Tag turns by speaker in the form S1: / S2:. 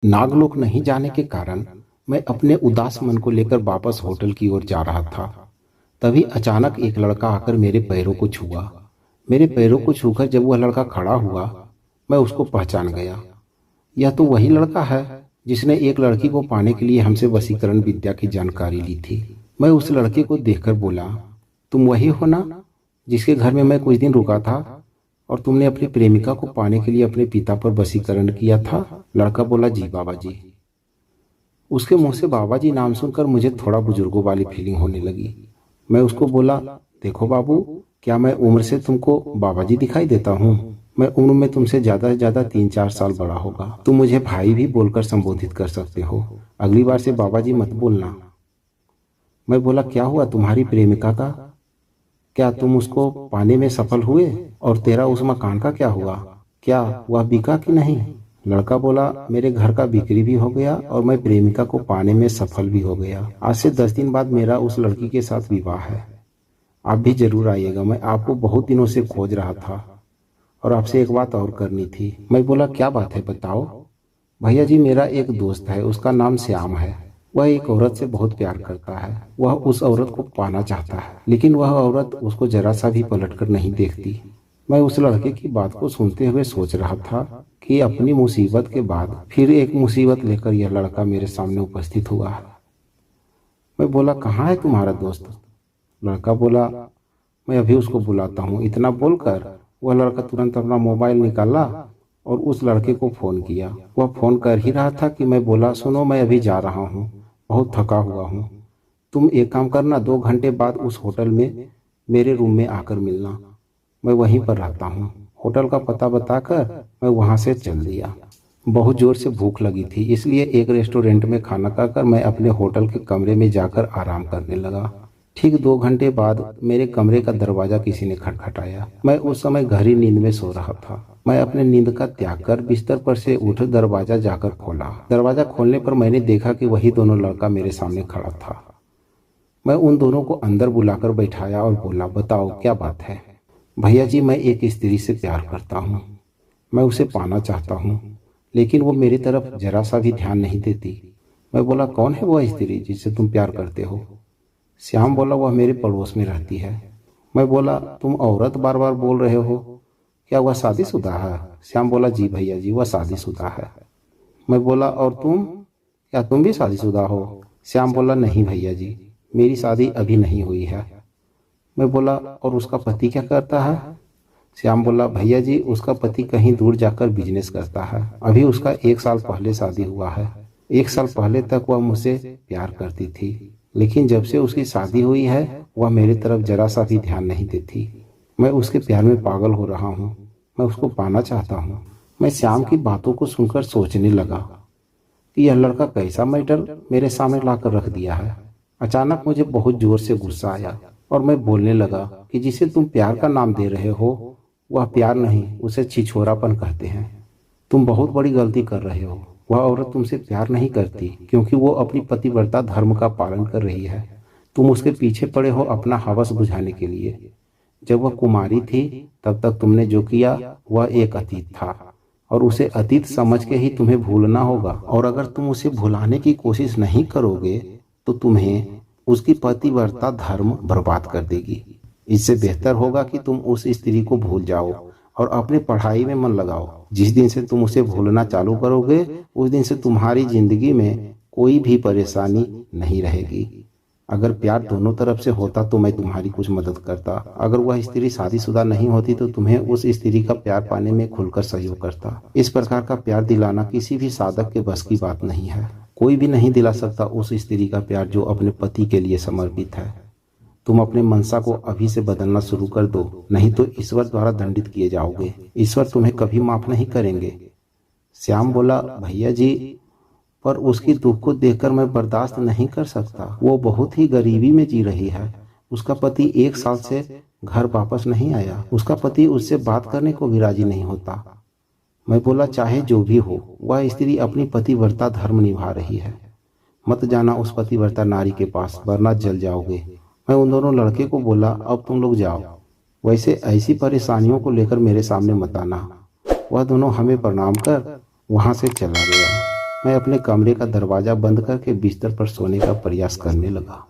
S1: नागलोक नहीं जाने के कारण मैं अपने उदास मन को लेकर वापस होटल की ओर जा रहा था। तभी अचानक एक लड़का आकर मेरे पैरों को छुआ। मेरे पैरों को छूकर जब वह लड़का खड़ा हुआ, मैं उसको पहचान गया। यह तो वही लड़का है जिसने एक लड़की को पाने के लिए हमसे वशीकरण विद्या की जानकारी ली थी। मैं उस लड़के को देखकर बोला, तुम वही हो ना जिसके घर में मैं कुछ दिन रुका था और तुमने अपनी प्रेमिका को पाने के लिए अपने पिता पर वशीकरण किया था? लड़का बोला, जी बाबा जी। उसके मुंह से बाबा जी नाम सुनकर मुझे थोड़ा बुजुर्गों वाली फीलिंग होने लगी। मैं उसको बोला, देखो बाबू, क्या मैं उम्र से तुमको बाबा जी दिखाई देता हूँ? मैं उम्र में तुमसे ज्यादा से ज्यादा 3-4 साल बड़ा होगा। तुम मुझे भाई भी बोलकर संबोधित कर सकते हो। अगली बार से बाबा जी मत बोलना। मैं बोला, क्या हुआ तुम्हारी प्रेमिका का? क्या तुम उसको पाने में सफल हुए? और तेरा उस मकान का क्या हुआ? क्या वह बिका कि नहीं? लड़का बोला, मेरे घर का बिक्री भी हो गया और मैं प्रेमिका को पाने में सफल भी हो गया। आज से 10 दिन बाद मेरा उस लड़की के साथ विवाह है। आप भी जरूर आइएगा। मैं आपको बहुत दिनों से खोज रहा था और आपसे एक बात और करनी थी। मैं बोला, क्या बात है बताओ। भैया जी, मेरा एक दोस्त है, उसका नाम श्याम है। वह एक औरत से बहुत प्यार करता है। वह उस औरत को पाना चाहता है, लेकिन वह औरत उसको जरा सा भी पलटकर नहीं देखती। मैं उस लड़के की बात को सुनते हुए सोच रहा था कि अपनी मुसीबत के बाद फिर एक मुसीबत लेकर यह लड़का मेरे सामने उपस्थित हुआ है। मैं बोला, कहाँ है तुम्हारा दोस्त? लड़का बोला, मैं अभी उसको बुलाता हूँ। इतना बोलकर वह लड़का तुरंत अपना मोबाइल निकाला और उस लड़के को फोन किया। वह फोन कर ही रहा था कि मैं बोला, सुनो, मैं अभी जा रहा हूँ, बहुत थका हुआ हूँ। तुम एक काम करना, 2 घंटे बाद उस होटल में मेरे रूम में आकर मिलना। मैं वहीं पर रहता हूँ। होटल का पता बताकर मैं वहाँ से चल दिया। बहुत जोर से भूख लगी थी, इसलिए एक रेस्टोरेंट में खाना खाकर मैं अपने होटल के कमरे में जाकर आराम करने लगा। ठीक 2 घंटे बाद मेरे कमरे का दरवाजा किसी ने खटखटाया। मैं उस समय गहरी नींद में सो रहा था। मैं अपने नींद का त्याग कर बिस्तर पर से उठ दरवाजा जाकर खोला। दरवाजा खोलने पर मैंने देखा कि वही दोनों लड़का मेरे सामने खड़ा था। मैं उन दोनों को अंदर बुलाकर बैठाया और बोला, बताओ क्या बात है? भैया जी, मैं एक स्त्री से प्यार करता हूँ। मैं उसे पाना चाहता हूँ, लेकिन वो मेरी तरफ जरा सा भी ध्यान नहीं देती। मैं बोला, कौन है वह स्त्री जिससे तुम प्यार करते हो? श्याम बोला, वह मेरे पड़ोस में रहती है। मैं बोला, तुम औरत बार बार बोल रहे हो, क्या वह शादीशुदा है? श्याम बोला, जी भैया जी, वह शादीशुदा है। मैं बोला, और तुम, क्या तुम भी शादीशुदा हो? श्याम बोला, नहीं भैया जी, मेरी शादी अभी नहीं हुई है। मैं बोला, और उसका पति क्या करता है? श्याम बोला, भैया जी, उसका पति कहीं दूर जाकर बिजनेस करता है। अभी उसका 1 साल पहले शादी हुआ है। 1 साल पहले तक वह मुझसे प्यार करती थी, लेकिन जब से उसकी शादी हुई है वह मेरी तरफ जरा सा भी ध्यान नहीं देती। मैं उसके प्यार में पागल हो रहा हूँ। मैं उसको पाना चाहता हूँ। मैं श्याम की बातों को सुनकर सोचने लगा कि यह लड़का कैसा मैटर मेरे सामने लाकर रख दिया है। अचानक मुझे बहुत जोर से गुस्सा आया और मैं बोलने लगा कि जिसे तुम प्यार का नाम दे रहे हो वह प्यार नहीं, उसे छिछोरापन कहते हैं। तुम बहुत बड़ी गलती कर रहे हो। वह औरत तुमसे प्यार नहीं करती क्योंकि वो अपनी पतिव्रता धर्म का पालन कर रही है। तुम उसके पीछे पड़े हो अपना हवस बुझाने के लिए। जब वह कुमारी थी तब तक तुमने जो किया वह एक अतीत था और उसे अतीत समझ के ही तुम्हें भूलना होगा। और अगर तुम उसे भुलाने की कोशिश नहीं करोगे तो तुम्हें उसकी पतिव्रता धर्म बर्बाद कर देगी। इससे बेहतर होगा कि तुम उस स्त्री को भूल जाओ और अपनी पढ़ाई में मन लगाओ। जिस दिन से तुम उसे भूलना चालू करोगे उस दिन से तुम्हारी जिंदगी में कोई भी परेशानी नहीं रहेगी। अगर प्यार दोनों तरफ से होता तो मैं तुम्हारी कुछ मदद करता। अगर वह स्त्री शादीशुदा नहीं होती तो तुम्हें उस स्त्री का प्यार पाने में खुलकर सहयोग करता। इस प्रकार का प्यार दिलाना किसी भी साधक के बस की बात नहीं है। कोई भी नहीं दिला सकता उस स्त्री का प्यार जो अपने पति के लिए समर्पित है। तुम अपने मनसा को अभी से बदलना शुरू कर दो, नहीं तो ईश्वर द्वारा दंडित किए जाओगे। ईश्वर तुम्हें कभी माफ नहीं करेंगे। श्याम बोला, भैया जी, पर उसकी दुख को देखकर मैं बर्दाश्त नहीं कर सकता। वो बहुत ही गरीबी में जी रही है। उसका पति 1 साल से घर वापस नहीं आया। उसका पति उससे बात करने को भी राजी नहीं होता। मैं बोला, चाहे जो भी हो, वह स्त्री अपनी पतिव्रता धर्म निभा रही है। मत जाना उस पतिव्रता नारी के पास, वरना जल जाओगे। मैं उन दोनों लड़के को बोला, अब तुम लोग जाओ। वैसे ऐसी परेशानियों को लेकर मेरे सामने मत आना। वह दोनों हमें प्रणाम कर वहां से चला गया। मैं अपने कमरे का दरवाजा बंद करके बिस्तर पर सोने का प्रयास करने लगा।